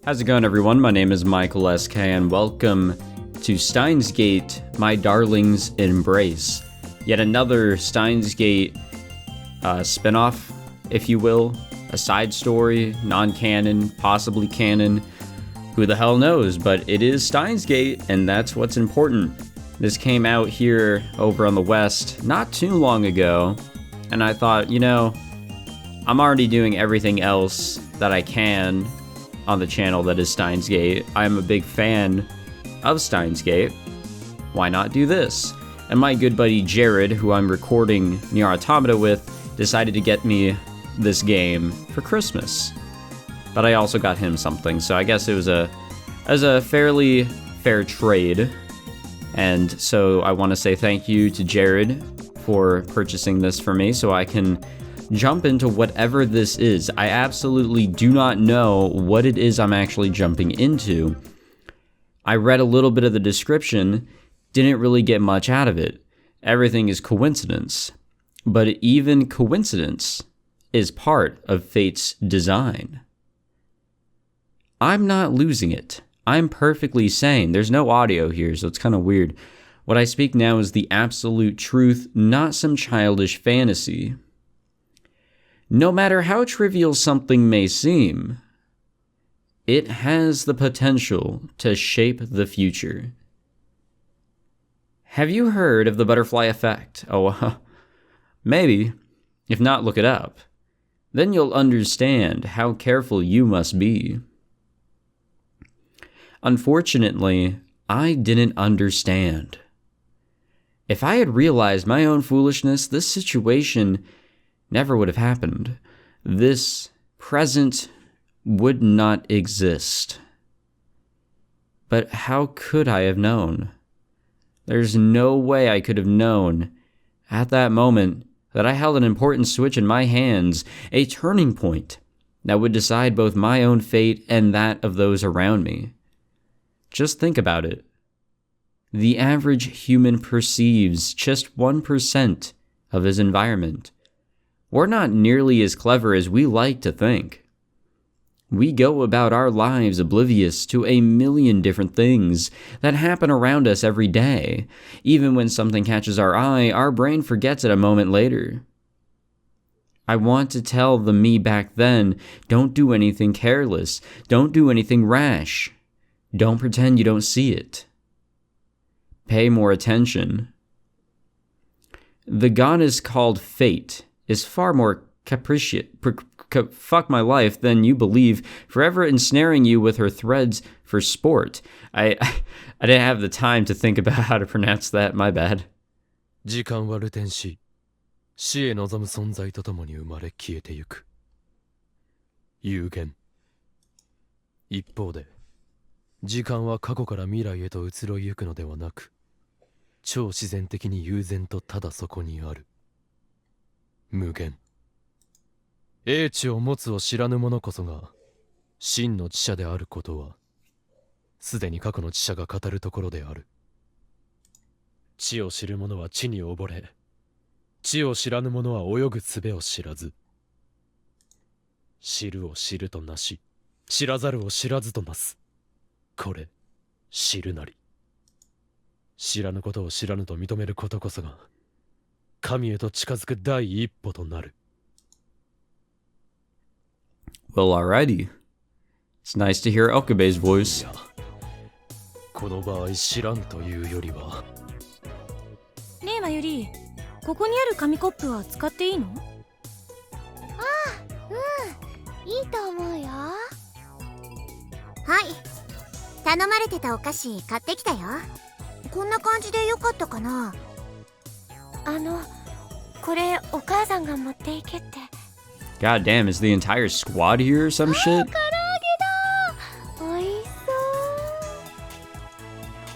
How's it going, everyone? My name is Michael SK, and welcome to Steins Gate, my darling's embrace. Yet another Steins Gate spin-off, if you will. A side story, non-canon, possibly canon. Who the hell knows? But it is Steins Gate, and that's what's important. This came out here over on the West not too long ago, and I thought, you know, I'm already doing everything else that I can on the channel that is Steins Gate. I'm a big fan of Steins Gate. Why not do this? And my good buddy Jared, who I'm recording Nier Automata with, decided to get me this game for Christmas. But I also got him something, so I guess it was a fairly fair trade. And so I want to say thank you to Jared for purchasing this for me so I can jump into whatever this is. I absolutely do not know what it is I'm actually jumping into. I read a little bit of the description, didn't really get much out of it. Everything is coincidence. But even coincidence is part of fate's design. I'm not losing it. I'm perfectly sane. There's no audio here, so it's kind of weird. What I speak now is the absolute truth, not some childish fantasy. No matter how trivial something may seem, it has the potential to shape the future. Have you heard of the butterfly effect? Oh, maybe. If not, look it up. Then you'll understand how careful you must be. Unfortunately, I didn't understand. If I had realized my own foolishness, this situation never would have happened. This present would not exist. But how could I have known? There's no way I could have known at that moment that I held an important switch in my hands, a turning point that would decide both my own fate and that of those around me. Just think about it. The average human perceives just 1% of his environment. We're not nearly as clever as we like to think. We go about our lives oblivious to a million different things that happen around us every day. Even when something catches our eye, our brain forgets it a moment later. I want to tell the me back then, don't do anything careless. Don't do anything rash. Don't pretend you don't see it. Pay more attention. The goddess called Fate is far more capricious, fuck my life, than you believe, forever ensnaring you with her threads for sport. I didn't have the time to think about how to pronounce that, my bad. 時間は流転し、死へ望む存在とともに生まれ消えてゆく。有限。一方で、時間は過去から未来へと移ろいゆくのではなく、超自然的に悠然とただそこにある。無限。英知を持つを知らぬ者こそが真の知者であることはすでに過去の知者が語るところである。知を知る者は知に溺れ、知を知らぬ者は泳ぐ術を知らず。知るを知るとなし、知らざるを知らずとなす。これ、知るなり。知らぬことを知らぬと認めることこそが神へと近づく第一歩となる。Well, alrighty. It's nice to hear Okabe's voice. この場合知らんというよりは。ねえまゆり、ここにある紙コップは使っていいの？ああ、いいと思うよ。はい、頼まれてたお菓子買ってきたよ。こんな感じでよかったかな？これお母さんが持っていけって。God damn, is the entire squad here or some shit? 唐揚げだ。おいし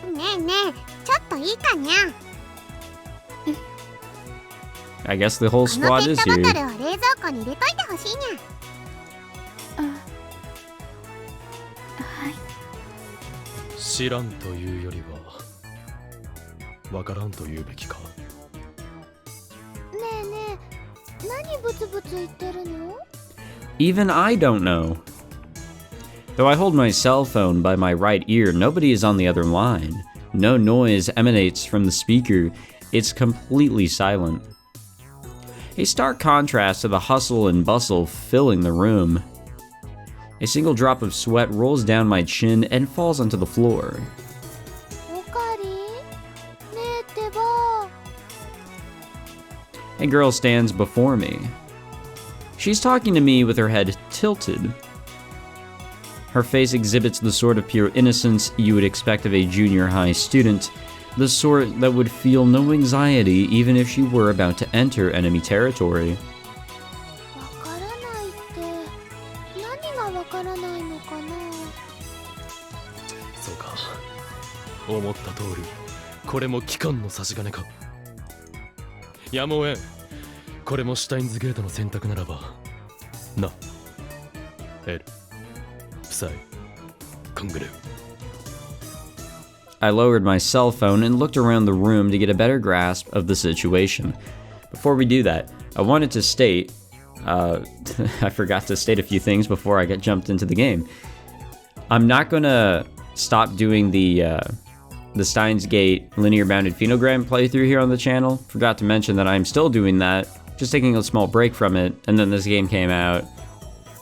そう。ねえねえ、ちょっといいかにゃ。I guess the whole squad is この here. ペットボトルを冷蔵庫に入れといてほしいにゃ。はい。知らんというよりはわからんと言うべきか。ねえねえ、何ブツブツ言ってるの？ Even I don't know. Though I hold my cell phone by my right ear, nobody is on the other line. No noise emanates from the speaker. It's completely silent. A stark contrast to the hustle and bustle filling the room. A single drop of sweat rolls down my chin and falls onto the floor. おかりんねえってば A girl stands before me. She's talking to me with her head tilted. Her face exhibits the sort of pure innocence you would expect of a junior high student, the sort that would feel no anxiety even if she were about to enter enemy territory. わからないって何がわからないのかなそうか。思った通り、これも機関の差し金か。やむをえん。これもシュタインズゲートの選択ならば。な。L。夫妻。コングレ。I lowered my cell phone and looked around the room to get a better grasp of the situation. Before we do that, I wanted to state, I forgot to state a few things before I got jumped into the game. I'm not gonna stop doing the Steins Gate linear bounded phenogram playthrough here on the channel. Forgot to mention that I'm still doing that, just taking a small break from it, and then this game came out,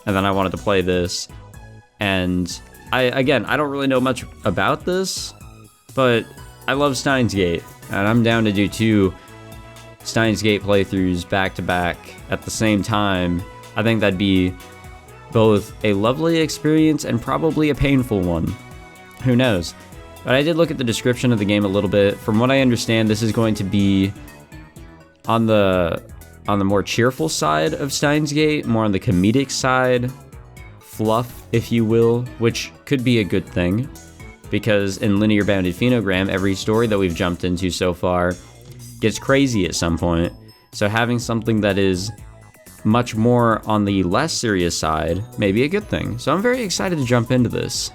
and then I wanted to play this, and I don't really know much about this, but I love Steins Gate, and I'm down to do 2 Steins Gate playthroughs back to back at the same time. I think that'd be both a lovely experience and probably a painful one. Who knows? But I did look at the description of the game a little bit. From what I understand, this is going to be on the more cheerful side of Steins Gate, more on the comedic side, fluff, if you will, which could be a good thing. Because in linear bounded phenogram, every story that we've jumped into so far gets crazy at some point. So having something that is much more on the less serious side may be a good thing. So I'm very excited to jump into this.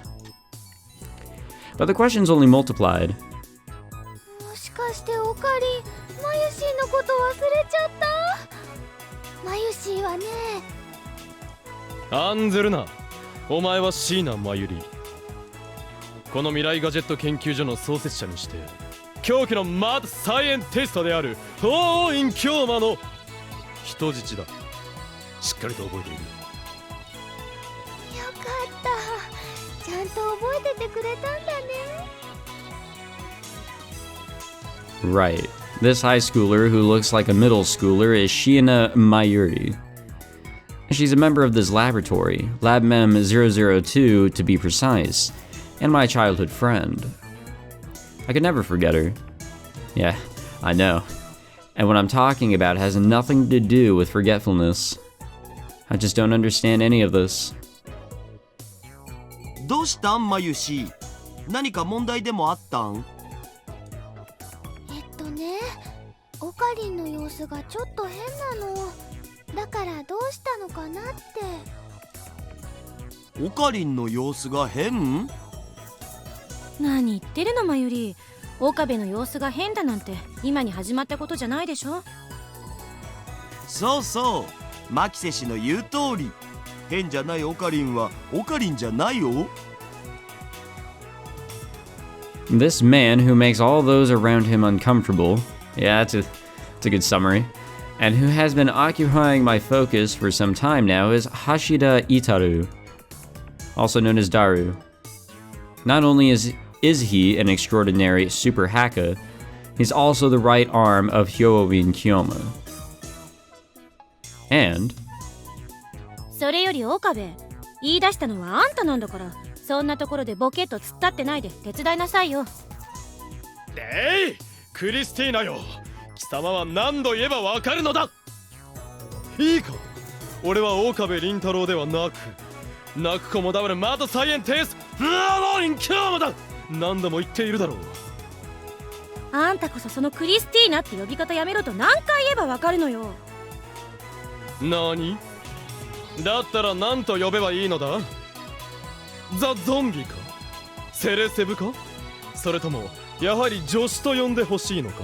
But the questions only multiplied. もしかしておかりんマユシーのこと忘れちゃったマユシーはね案ずるな。お前は椎名真由里。この未来ガジェット研究所の創設者にして狂気のマッドサイエンティストである東院京馬の人質だ。しっかりと覚えている。よかったちゃんと覚えててくれたんだね Right. This high schooler who looks like a middle schooler is Shiina Mayuri. She's a member of this laboratory, Lab Mem 002 to be precise, and my childhood friend. I could never forget her. Yeah, I know. And what I'm talking about has nothing to do with forgetfulness. I just don't understand any of this. どうしたんマユシ？何か問題でもあったん？おかりんの様子がちょっと変なのだからどうしたのかなっておかりんの様子が変？何言ってるのまゆり。岡部の様子が変だなんて今に始まったことじゃないでしょ。そうそうマキセ氏の言う通り変じゃないおかりんはおかりんじゃないよ。 This man who makes all those around him uncomfortable, yeah, it's a good summary, and who has been occupying my focus for some time now is Hashida Itaru, also known as Daru. Not only is he an extraordinary super hacker, he's also the right arm of Hyoobin Kyoma. And それより岡部、言い出したのはあんたなんだから、そんなところでボケっと突っ立ってないで手伝いなさいよ。クリスティーナよ、貴様は何度言えばわかるのだ。いいか、俺は岡部倫太郎ではなく泣く子も黙るマッドサイエンティストローリンキャーマだ。何度も言っているだろう。あんたこそそのクリスティーナって呼び方やめろと何回言えばわかるのよ。何？だったら何と呼べばいいのだ？ザ・ゾンビか？セレセブか？それともやはり助手と呼んでほしいのか？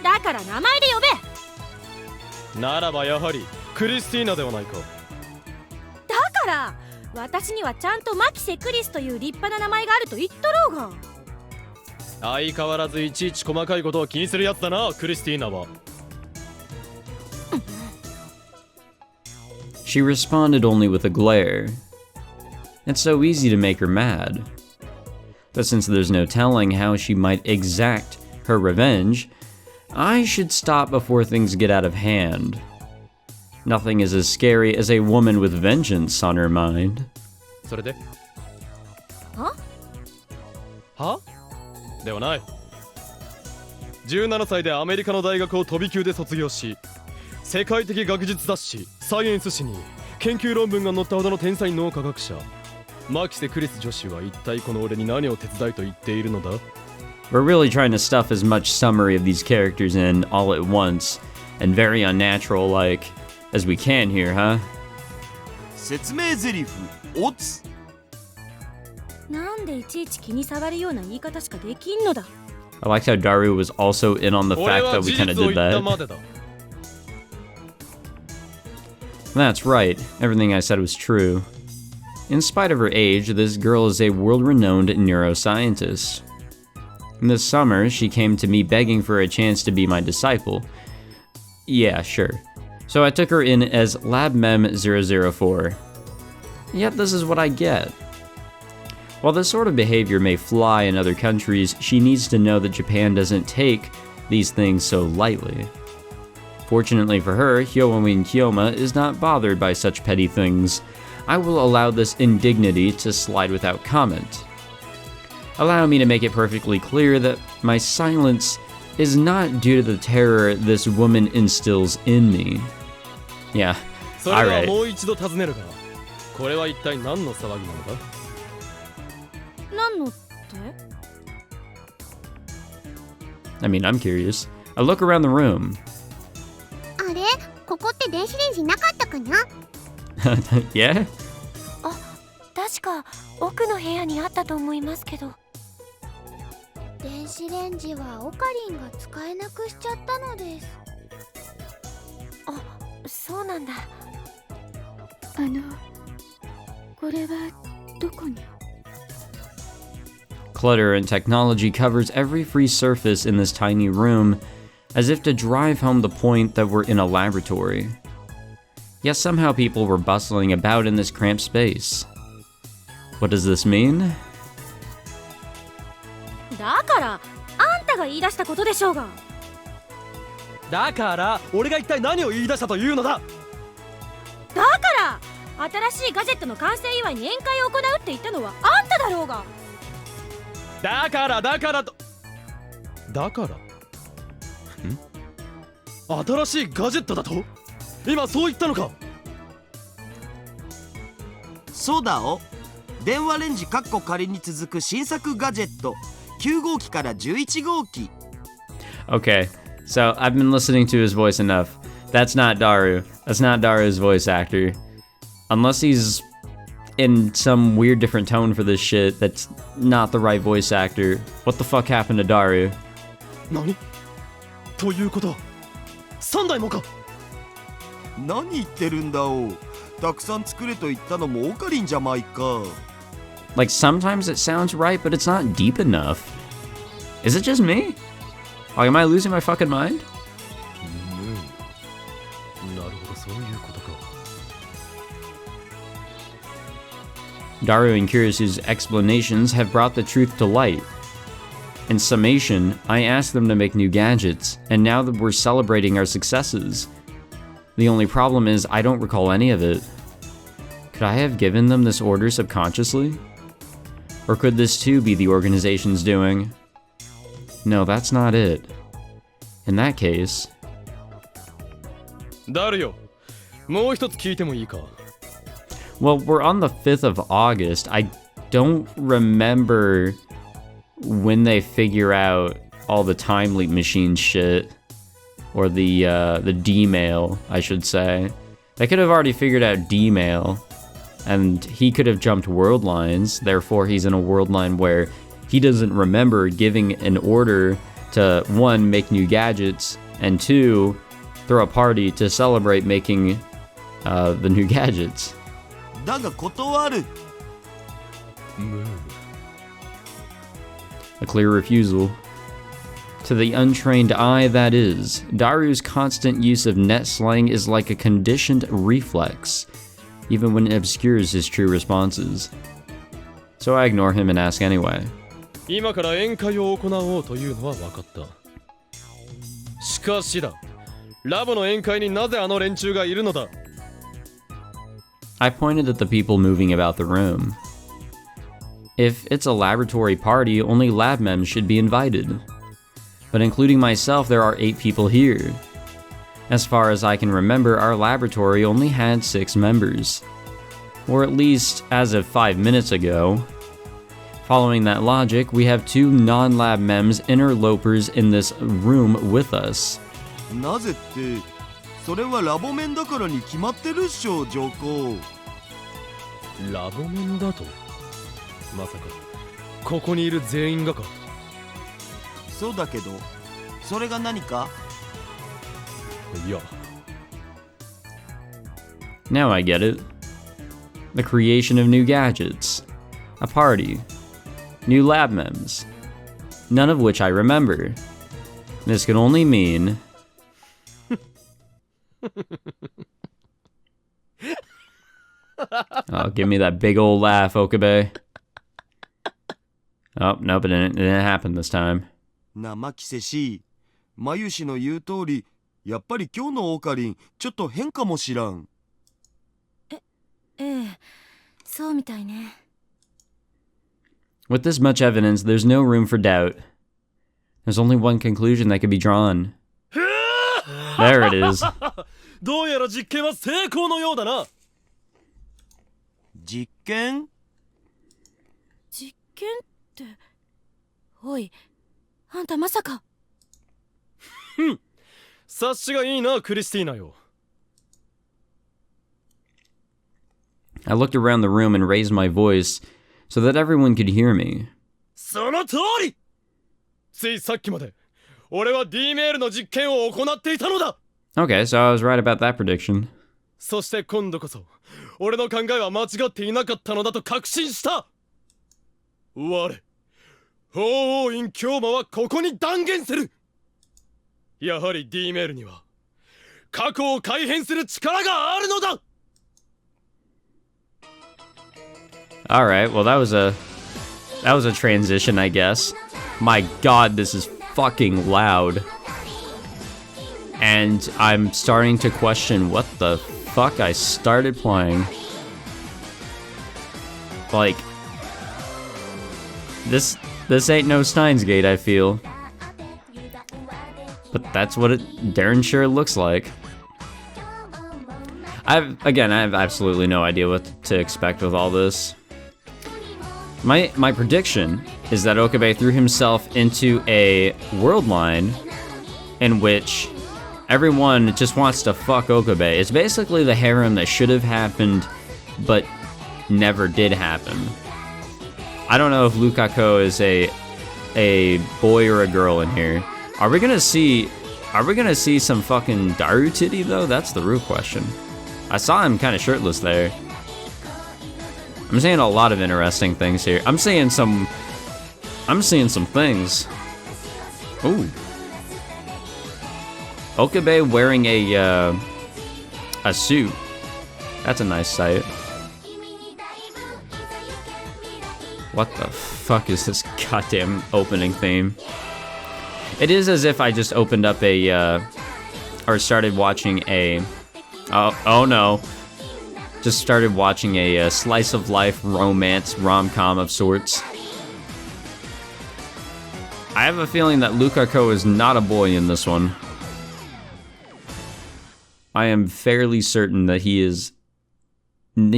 だから名前で呼べ。ならばやはりクリスティーナではないか。だから私にはちゃんとマキセ・クリスという立派な名前があると言っとろうが。相変わらずいちいち細かいことを気にするやつだな、クリスティーナは。She responded only with a glare. It's so easy to make her mad. But since there's no telling how she might exact her revenge, I should stop before things get out of hand. Nothing is as scary as a woman with vengeance on her mind. それでは？は？ではない。17歳でアメリカの大学を飛び級で卒業し、世界的学術雑誌サイエンス誌に研究論文が載ったほどの天才脳科学者マキセ・クリス女子は一体この俺に何を手伝いと言っているのだ？ We're really trying to stuff as much summary of these characters in all at once, and very unnatural like, as we can here, huh? 説明台詞オツ。なんでいちいち気に障るような言い方しかできんのだ。 I liked how Daru was also in on the fact that we kind of did that. That's right, everything I said was true. In spite of her age, this girl is a world-renowned neuroscientist. This summer, she came to me begging for a chance to be my disciple. Yeah, sure. So I took her in as LabMem004. Yep, this is what I get. While this sort of behavior may fly in other countries, she needs to know that Japan doesn't take these things so lightly. Fortunately for her, Hyomin Kyoma is not bothered by such petty things. I will allow this indignity to slide without comment. Allow me to make it perfectly clear that my silence is not due to the terror this woman instills in me. Yeah, alright. もう一度尋ねるが、これは一体何の騒ぎなのか？何のって？ I mean, I'm curious. I look around the room. あれ？ここって電子レンジなかったかな？ Yeah? あ、確か奥の部屋にあったと思いますけど。電子レンジはオカリンが使えなくしちゃったのです。あ、そうなんだ。これはどこに？ Clutter and technology covers every free surface in this tiny room, as if to drive home the point that we're in a laboratory. Yet somehow people were bustling about in this cramped space. What does this mean? だからあんたが言い出したことでしょうが。だから俺が一体何を言い出したというのだ？だから新しいガジェットの完成祝いに宴会を行うって言ったのはあんただろうが。だからと。だから？新しいガジェットだと？今そう言ったのか？そうだお。電話レンジカッコ仮に続く新作ガジェット9号機から11号機。 Okay, so I've been listening to his voice enough. That's not Daru. That's not Daru's voice actor. Unless he's in some weird different tone for this shit, that's not the right voice actor. What the fuck happened to Daru? 何？ということは3台もか？何言ってるんだお。たくさん作れと言ったのもオカリンじゃまいか。Like, sometimes it sounds right, but it's not deep enough. Is it just me? Like, am I losing my fucking mind? なるほど、そういうことか。Daru and Kirisu's explanations have brought the truth to light. In summation, I asked them to make new gadgets, and now that we're celebrating our successes. The only problem is I don't recall any of it. Could I have given them this order subconsciously? Or could this too be the organization's doing? No, that's not it. In that case... ダルよ、もう一つ聞いてもいいか？ Well, we're on the 5th of August. I don't remember when they figure out all the time leap machine shit. Or the D-mail, I should say. They could have already figured out D-mail. And he could have jumped world lines, therefore he's in a world line where he doesn't remember giving an order to 1, make new gadgets, and 2, throw a party to celebrate making the new gadgets. だが断る。 Move. A clear refusal. To the untrained eye, that is, Daru's constant use of net slang is like a conditioned reflex, even when it obscures his true responses. So I ignore him and ask anyway. 今から宴会を行おうというのは分かった。しかしだ、ラボの宴会になぜあの連中がいるのだ？ I pointed at the people moving about the room. If it's a laboratory party, only lab mems should be invited. But including myself, there are 8 people here. As far as I can remember, our laboratory only had 6 members. Or at least as of 5 minutes ago. Following that logic, we have 2 non-lab mems interlopers in this room with us. なぜって、それはラボ面だからに決まってるっしょ、上皇。ラボ面だと？まさか、ここにいる全員がか？そうだけど、それが何か？いや。Now I get it. The creation of new gadgets. A party. New lab mems. None of which I remember. This can only mean... Oh, give me that big old laugh, Okabe. Oh, nope, it didn't happen this time. なまきせし、まゆしの言う通り、やっぱり今日のオカリン、ちょっと変かもしらん。ええ、そうみたいね。With this much evidence, there's no room for doubt. There's only one conclusion that could be drawn. There it is. どうやら実験は成功のようだな。実験？実験って、おい、あんたまさか。察しがいいな、クリスティーナよ。I looked around the room and raised my voice so that everyone could hear me. その通り！ついさっきまで、俺は D メールの実験を行っていたのだ。 Okay, so I was right about that prediction. そして今度こそ、俺の考えは間違っていなかったのだと確信した。我、法王院京馬はここに断言する。やはり D メールには、過去を改変する力があるのだ。Alright, well that was a transition, I guess. My god, this is fucking loud. And I'm starting to question what the fuck I started playing. Like, this ain't no Steins Gate, I feel. But that's what it darn sure looks like. I have absolutely no idea what to expect with all this. My prediction is that Okabe threw himself into a Worldline in which everyone just wants to fuck Okabe. It's basically the harem that should have happened, but never did happen. I don't know if Lukako is a boy or a girl in here. Are we gonna see some fucking Daru titty though? That's the real question. I saw him kind of shirtless there. I'm seeing a lot of interesting things here. I'm seeing some things. Ooh. Okabe wearing a suit. That's a nice sight. What the fuck is this goddamn opening theme? It is as if I just opened up or started watching a, oh no. Just started watching a slice of life romance rom-com of sorts. I have a feeling that Lukako is not a boy in this one. I am fairly certain that he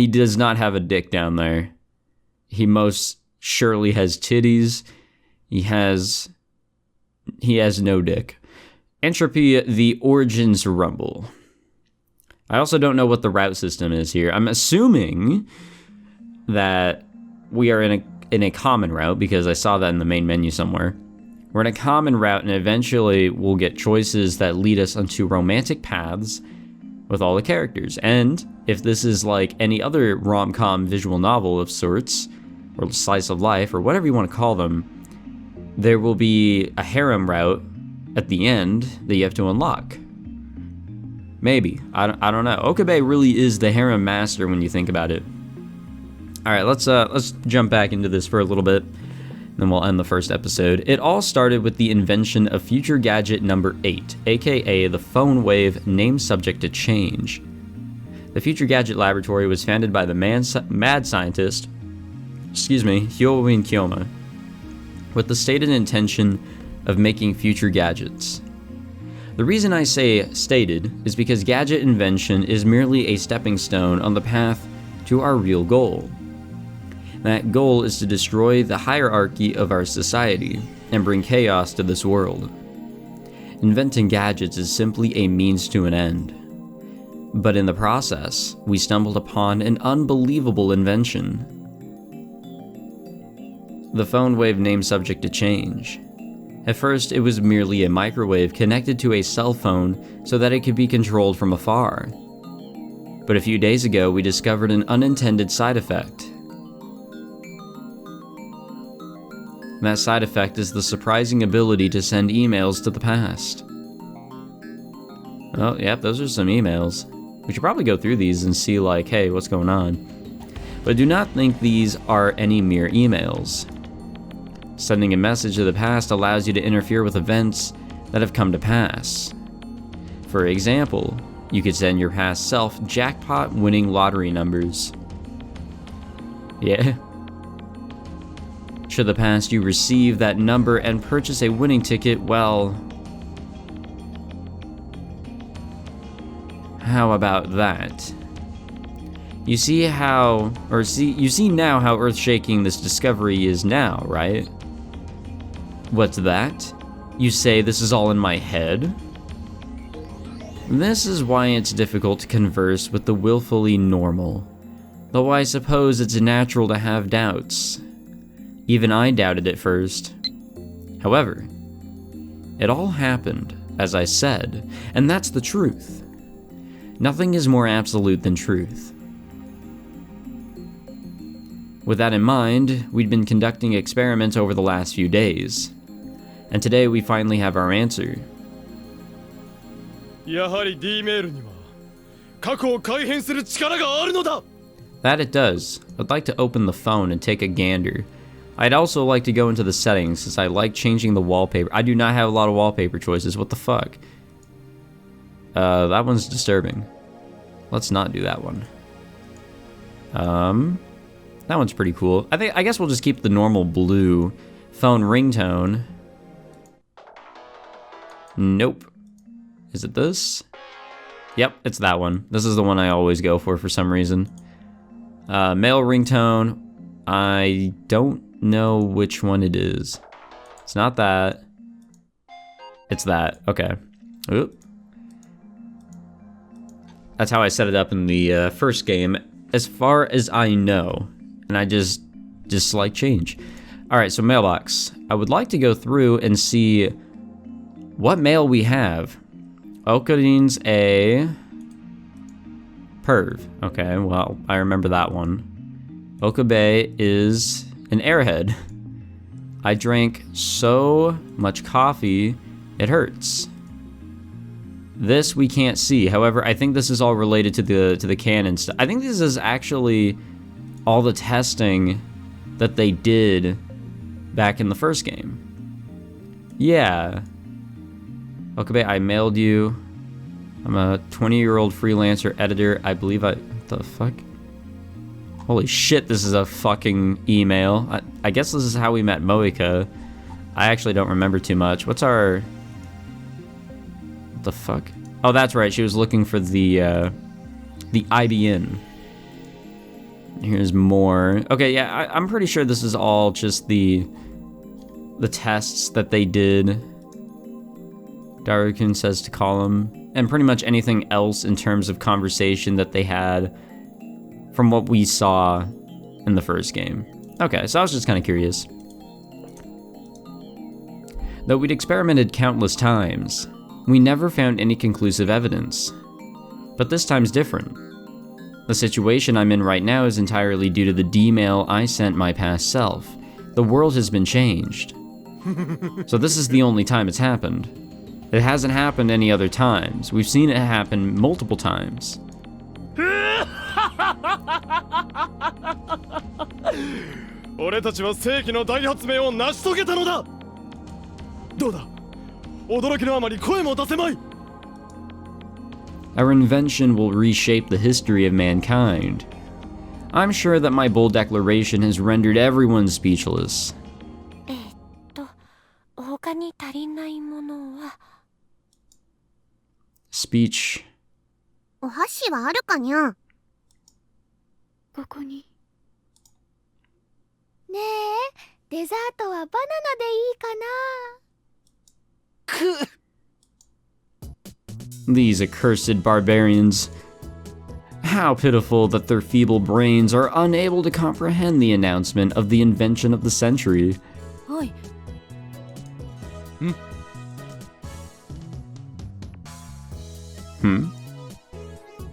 does not have a dick down there. He most surely has titties. He has no dick. Entropy, the Origins Rumble. I also don't know what the route system is here. I'm assuming that we are in a common route because I saw that in the main menu somewhere. We're in a common route and eventually we'll get choices that lead us onto romantic paths with all the characters. And if this is like any other rom-com visual novel of sorts, or slice of life, or whatever you want to call them, there will be a harem route at the end that you have to unlock. Maybe. I don't know. Okabe really is the harem master when you think about it. Alright, let's jump back into this for a little bit, then we'll end the first episode. It all started with the invention of Future Gadget number 8, aka the phone wave named subject to change. The Future Gadget Laboratory was founded by the mad scientist, Hyoin Kyoma, with the stated intention of making future gadgets. The reason I say stated is because gadget invention is merely a stepping stone on the path to our real goal. That goal is to destroy the hierarchy of our society and bring chaos to this world. Inventing gadgets is simply a means to an end. But in the process, we stumbled upon an unbelievable invention. The phone wave named subject to change. At first, it was merely a microwave connected to a cell phone so that it could be controlled from afar. But a few days ago, we discovered an unintended side effect. That side effect is the surprising ability to send emails to the past. Oh, yep, those are some emails. We should probably go through these and see, like, hey, what's going on? But do not think these are any mere emails. Sending a message to the past allows you to interfere with events that have come to pass. For example, you could send your past self jackpot winning lottery numbers. Yeah. Should the past you receive that number and purchase a winning ticket, well, how about that? You see now how earth-shaking this discovery is now, right? What's that? You say this is all in my head? This is why it's difficult to converse with the willfully normal, though I suppose it's natural to have doubts. Even I doubted at first. However, it all happened, as I said, and that's the truth. Nothing is more absolute than truth. With that in mind, we'd been conducting experiments over the last few days, and today we finally have our answer. やはり D メールには過去を改変する力があるのだ。 That it does. I'd like to open the phone and take a gander. I'd also like to go into the settings since I like changing the wallpaper. I do not have a lot of wallpaper choices. What the fuck? That one's disturbing. Let's not do that one. That one's pretty cool. I guess we'll just keep the normal blue phone ringtone. Nope. Is it this? Yep, it's that one. This is the one I always go for some reason. Male ringtone. I don't know which one it is. It's not that. It's that. Okay. Oop. That's how I set it up in the first game, as far as I know. And I just like change. Alright, so mailbox. I would like to go through and see what mail we have. Okarin's a perv. Okay, well, I remember that one. Okabe is an airhead. I drank so much coffee, it hurts. This we can't see. However, I think this is all related to the canon stuff. I think this is actually all the testing that they did back in the first game. Yeah. Okabe, I mailed you. I'm a 20-year-old freelancer editor. I believe what the fuck? Holy shit, this is a fucking email. I guess this is how we met Moika. I actually don't remember too much. What's our... What the fuck? Oh, that's right. She was looking for the IBN. Here's more. Okay, yeah, I'm pretty sure this is all just the tests that they did. Darukin says to call him. And pretty much anything else in terms of conversation that they had from what we saw in the first game. Okay, so I was just kind of curious. Though we'd experimented countless times, we never found any conclusive evidence. But this time's different. The situation I'm in right now is entirely due to the D-mail I sent my past self. The world has been changed. So this is the only time it's happened. It hasn't happened any other times. We've seen it happen multiple times. 俺たちは世紀の大発明を成し遂げたのだ。どうだ、驚きのあまり声も出せまい。 Our invention will reshape the history of mankind. I'm sure that my bold declaration has rendered everyone speechless. 他に足りないものは Speech. お箸はあるかにゃ。ここに。ねえ、デザートはバナナでいいかな。These accursed barbarians. How pitiful that their feeble brains are unable to comprehend the announcement of the invention of the century. おい。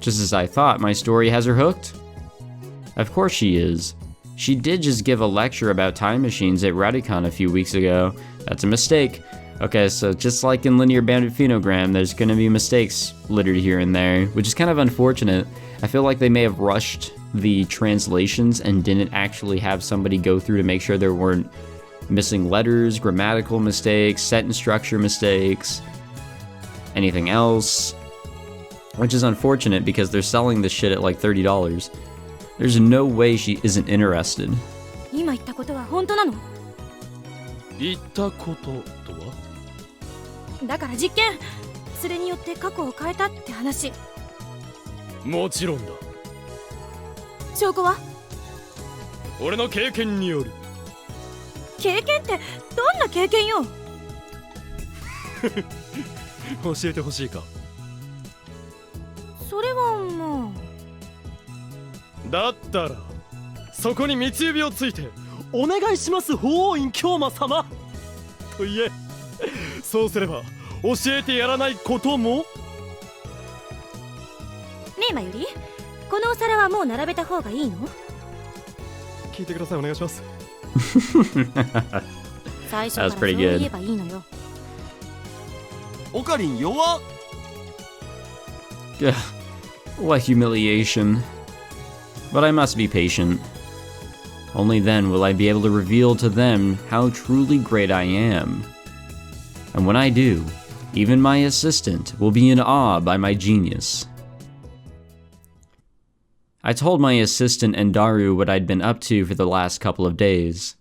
Just as I thought, my story has her hooked. Of course she is. She did just give a lecture about time machines at Radicon a few weeks ago. That's a mistake. Okay, so just like in Linear Bandit Phenogram, there's gonna be mistakes littered here and there, which is kind of unfortunate. I feel like they may have rushed the translations and didn't actually have somebody go through to make sure there weren't missing letters, grammatical mistakes, sentence structure mistakes, anything else. Which is unfortunate because they're selling this shit at like $30. There's no way she isn't interested. 今言ったことは本当なの？言ったこととは？だから実験。それによって過去を変えたって話。もちろんだ。証拠は？俺の経験による。経験ってどんな経験よ？教えてほしいか。それはもう。だったらそこに三つ指をついてお願いします法王院京馬様と言え。そうすれば教えてやらないことも。ねえまゆり、このお皿はもう並べた方がいいの？聞いてください、お願いします。最初からそう言えばいいのよ。オカリン弱っ。What humiliation. But I must be patient. Only then will I be able to reveal to them how truly great I am. And when I do, even my assistant will be in awe by my genius. I told my assistant and Daru what I'd been up to for the last couple of days.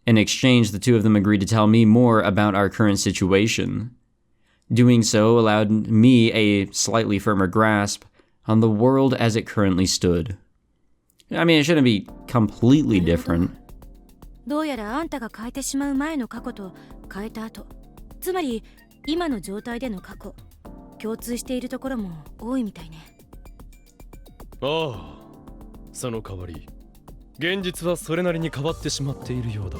In exchange, the two of them agreed to tell me more about our current situation. Doing so allowed me a slightly firmer grasp on the world as it currently stood. I mean, it shouldn't be completely different. どうやらあんたが変えてしまう前の過去と変えた後、つまり今の状態での過去、共通しているところも多いみたいね。ああ、その代わり現実はそれなりに変わってしまっているようだ。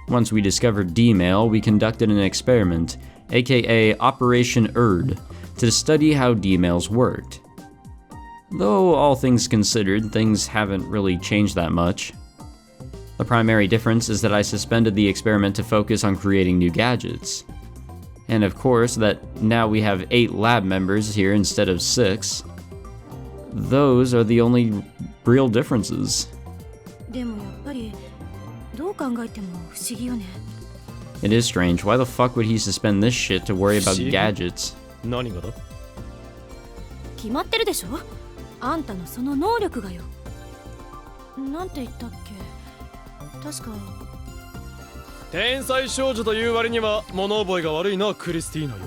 Once we discovered D-mail, we conducted an experiment, aka Operation Erd, to study how D-mails worked. Though all things considered, things haven't really changed that much. The primary difference is that I suspended the experiment to focus on creating new gadgets. And of course, that now we have 8 lab members here instead of 6. Those are the only real differences. でもやっぱりどう考えても不思議よね。It is strange. Why the fuck would he suspend this shit to worry about gadgets? 何がだ？決まってるでしょ？あんたのその能力がよ。なんて言ったっけ？確か天才少女という割には物覚えが悪いな、クリスティーナよ。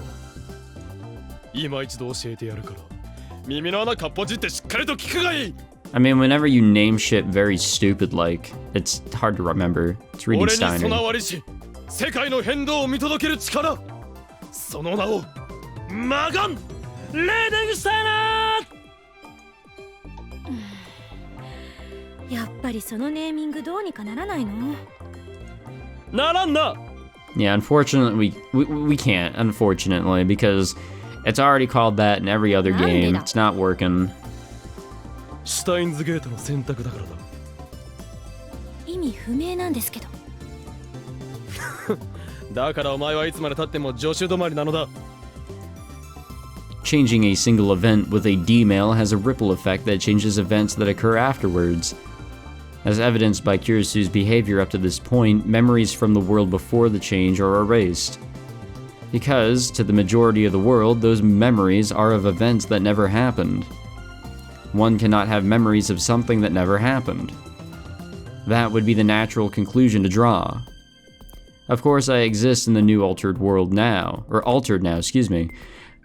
今一度教えてやるから耳の穴かっぽじってしっかりと聞くがいい。 I mean, whenever you name shit very stupid like, it's hard to remember. It's reading 俺に備 Steiner. わりし世界の変動を見届ける力、その名をマガン・レーデンシュタイナー。やっぱりそのネーミングどうにかならないの？ならんな。 Yeah, unfortunately, we can't, unfortunately, because It's already called that in every other game. It's not working. シュタインズゲートの選択だからだ。意味不明なんですけど。だからお前はいつまで経っても助手止まりなのだ。Changing a single event with a D-mail has a ripple effect that changes events that occur afterwards. As evidenced by Kirisu's behavior up to this point, memories from the world before the change are erased. Because, to the majority of the world, those memories are of events that never happened. One cannot have memories of something that never happened. That would be the natural conclusion to draw. Of course, I exist in the new altered now,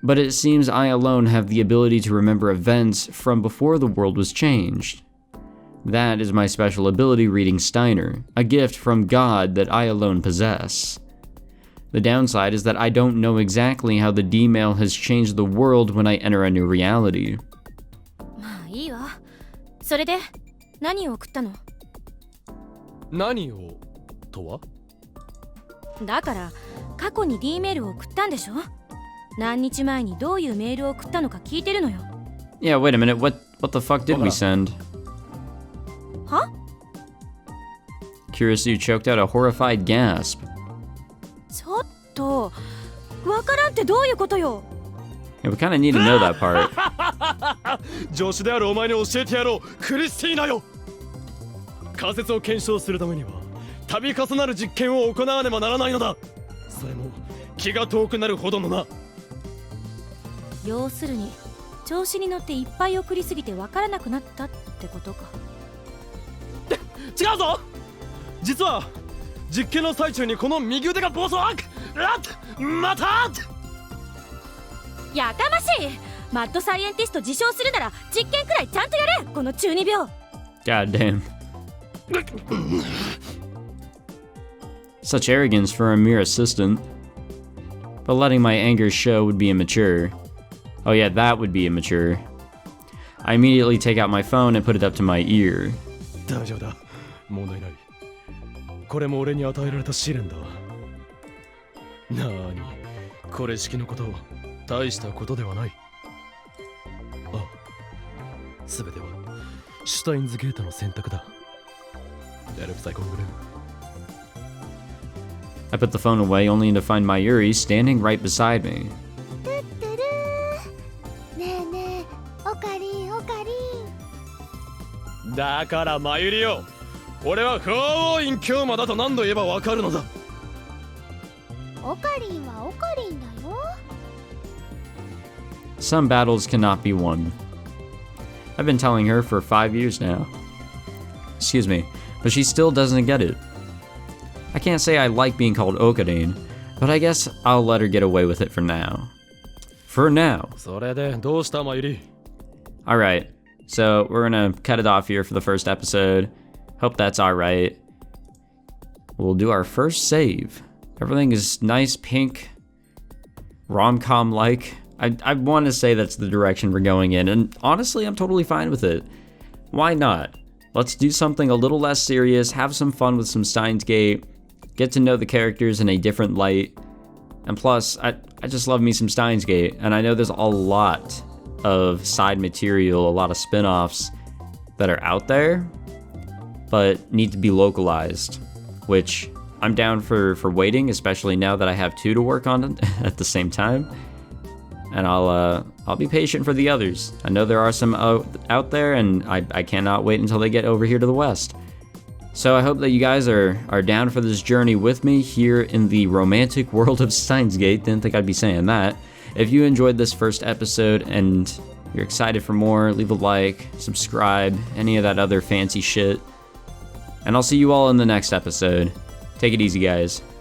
but it seems I alone have the ability to remember events from before the world was changed. That is my special ability reading Steiner, a gift from God that I alone possess. The downside is that I don't know exactly how the D-mail has changed the world when I enter a new reality. まあいいわ。それで何を送ったの？何をとは？だから過去に D メールを送ったんでしょ？何日前にどういうメールを送ったのか聞いてるのよ。Yeah, wait a minute. What the fuck did we send? は？ Kurisu choked out a horrified gasp. ちょっとわからんってどういうことよ。Yeah, we kind of need to know that part. 助手であるお前に教えてやろう、クリスティーナよ。仮説を検証するためには度重なる実験を行わねばならないのだ。それも気が遠くなるほどのな。要するに調子に乗っていっぱい送りすぎてわからなくなったってことか。違うぞ。実は実験の最中にこの右腕が暴走。またやかましい。マッドサイエンティスト自称するなら実験くらいちゃんとやれ、この中二病。 God damn. Such arrogance for a mere assistant. But letting my anger show would be immature. Oh yeah, that would be immature. I immediately take out my phone and put it up to my ear. 大丈夫だ。問題ない。これも俺に与えられた試練だ。なーに、これ式のことを大したことではない。ああ、すべてはシュタインズゲートの選択だ。エルプサイコングルー。I put the phone away only to find Mayuri standing right beside me. トゥットゥルー。ねえねえ、オカリンオカリン。だからマユリよ、俺は不王院教魔だと何度言えばわかるのだ。オカリンはオカリンだよ。Some battles cannot be won. I've been telling her for 5 years now. Excuse me, but she still doesn't get it. I can't say I like being called Okarin, but I guess I'll let her get away with it for now. For now. それでどうしたマユリ？ Alright, so we're gonna cut it off here for the first episode. Hope that's alright. We'll do our first save. Everything is nice, pink, rom-com like. I want to say that's the direction we're going in, and honestly, I'm totally fine with it. Why not? Let's do something a little less serious, have some fun with some Steins Gate, get to know the characters in a different light, and plus, I just love me some Steins Gate, and I know there's a lot of side material, a lot of spin-offs that are out there, but need to be localized, which I'm down for waiting, especially now that I have 2 to work on at the same time. And I'll be patient for the others. I know there are some out there, and I cannot wait until they get over here to the west. So I hope that you guys are down for this journey with me here in the romantic world of Steins Gate. Didn't think I'd be saying that. If you enjoyed this first episode and you're excited for more, leave a like, subscribe, any of that other fancy shit. And I'll see you all in the next episode. Take it easy, guys.